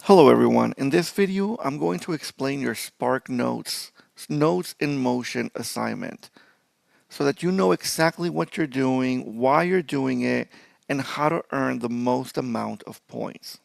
Hello everyone, in this video I'm going to explain your Spark Notes Notes in Motion assignment so that you know exactly what you're doing, why you're doing it, and how to earn the most amount of points.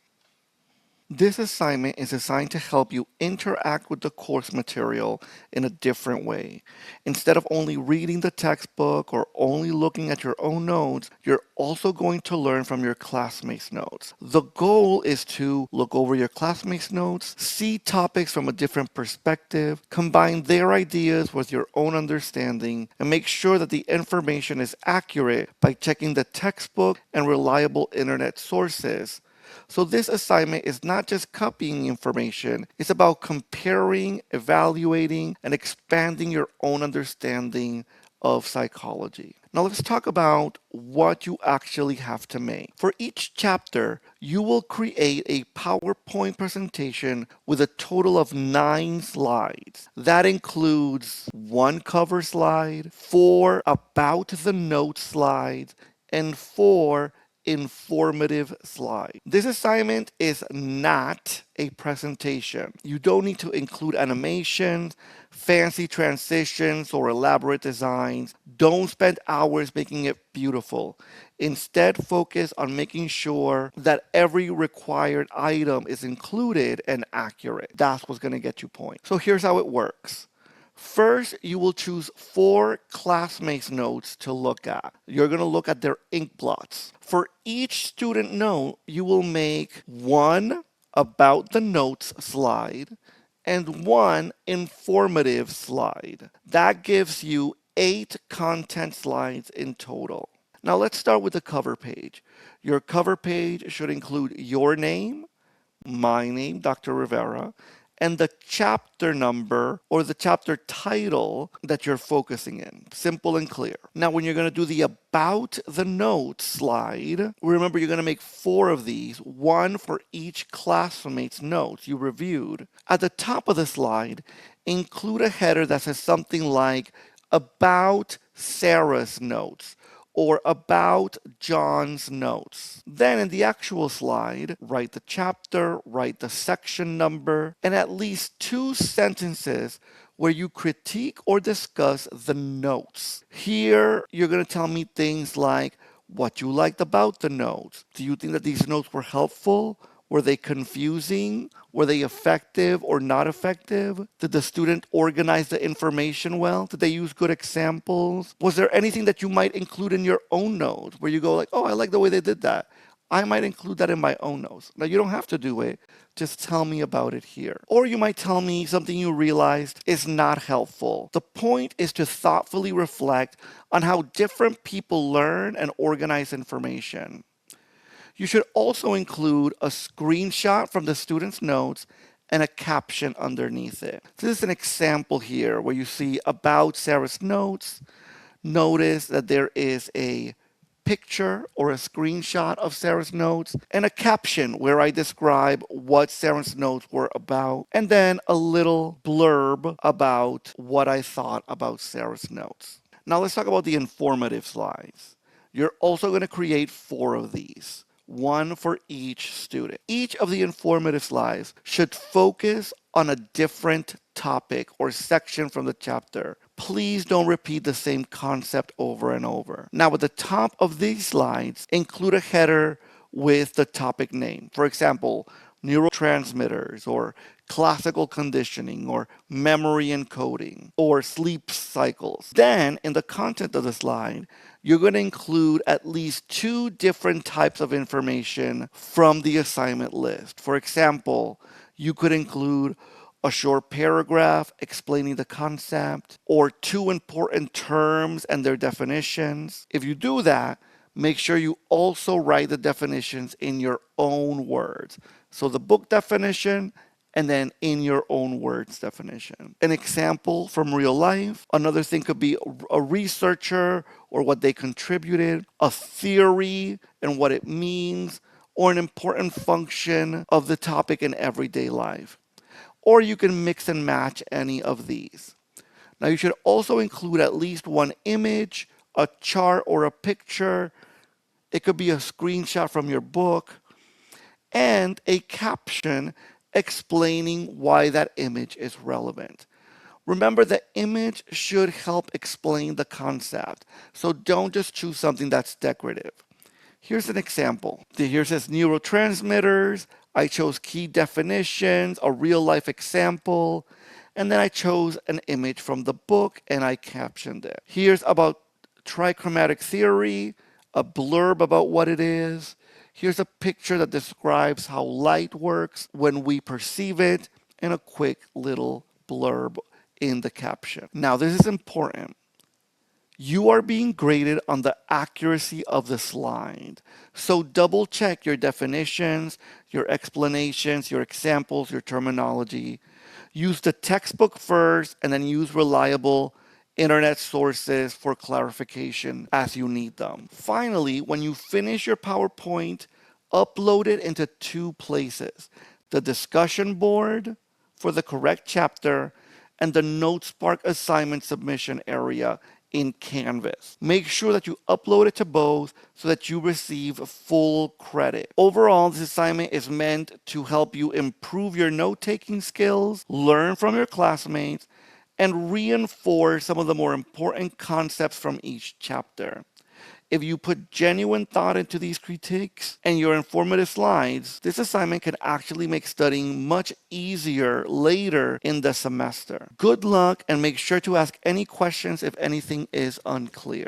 This assignment is designed to help you interact with the course material in a different way. Instead of only reading the textbook or only looking at your own notes, you're also going to learn from your classmates' notes. The goal is to look over your classmates' notes, see topics from a different perspective, combine their ideas with your own understanding, and make sure that the information is accurate by checking the textbook and reliable internet sources. So this assignment is not just copying information, it's about comparing, evaluating, and expanding your own understanding of psychology. Now let's talk about what you actually have to make. For each chapter, you will create a PowerPoint presentation with a total of 9 slides. That includes 1 cover slide, 4 about the notes slides, and 4 informative slide. This assignment is not a presentation. You don't need to include animations, fancy transitions, or elaborate designs. Don't spend hours making it beautiful. Instead, focus on making sure that every required item is included and accurate. That's what's going to get you points. So here's how it works. First, you will choose 4 classmates' notes to look at. You're going to look at their ink blots. For each student note, you will make 1 about the notes slide and 1 informative slide. That gives you 8 content slides in total. Now let's start with the cover page. Your cover page should include your name, my name, Dr. Rivera, and the chapter number or the chapter title that you're focusing in. Simple and clear. Now, when you're going to do the About the Notes slide, remember you're going to make 4 of these, 1 for each classmate's notes you reviewed. At the top of the slide, include a header that says something like About Sarah's Notes or about John's notes. Then in the actual slide, write the chapter, write the section number, and at least 2 sentences where you critique or discuss the notes. Here, you're going to tell me things like what you liked about the notes. Do you think that these notes were helpful? Were they confusing? Were they effective or not effective? Did the student organize the information well? Did they use good examples? Was there anything that you might include in your own notes where you go like, oh, I like the way they did that. I might include that in my own notes. Now, you don't have to do it. Just tell me about it here. Or you might tell me something you realized is not helpful. The point is to thoughtfully reflect on how different people learn and organize information. You should also include a screenshot from the student's notes and a caption underneath it. This is an example here where you see about Sarah's notes. Notice that there is a picture or a screenshot of Sarah's notes and a caption where I describe what Sarah's notes were about, and then a little blurb about what I thought about Sarah's notes. Now let's talk about the informative slides. You're also going to create 4 of these, 1 for each student. Each of the informative slides should focus on a different topic or section from the chapter. Please don't repeat the same concept over and over. Now, at the top of these slides, include a header with the topic name. For example, neurotransmitters or classical conditioning or memory encoding or sleep cycles. Then in the content of the slide, you're going to include at least 2 different types of information from the assignment list. For example, you could include a short paragraph explaining the concept or 2 important terms and their definitions. If you do that, make sure you also write the definitions in your own words. So the book definition and then in your own words definition. An example from real life. Another thing could be a researcher or what they contributed, a theory and what it means, or an important function of the topic in everyday life. Or you can mix and match any of these. Now you should also include at least 1 image, a chart or a picture. It could be a screenshot from your book. and a caption explaining why that image is relevant. Remember, the image should help explain the concept, so don't just choose something that's decorative. Here's an example. Here says neurotransmitters. I chose key definitions, a real life example, and then I chose an image from the book and I captioned it. Here's about trichromatic theory, a blurb about what it is. Here's a picture that describes how light works when we perceive it, and a quick little blurb in the caption. Now, this is important. You are being graded on the accuracy of the slide. So double check your definitions, your explanations, your examples, your terminology. Use the textbook first and then use reliable internet sources for clarification as you need them. Finally, when you finish your PowerPoint, upload it into two places: the discussion board for the correct chapter and the NoteSpark assignment submission area in Canvas. Make sure that you upload it to both so that you receive full credit. Overall, this assignment is meant to help you improve your note-taking skills, learn from your classmates, and reinforce some of the more important concepts from each chapter. If you put genuine thought into these critiques and your informative slides, this assignment can actually make studying much easier later in the semester. Good luck, and make sure to ask any questions if anything is unclear.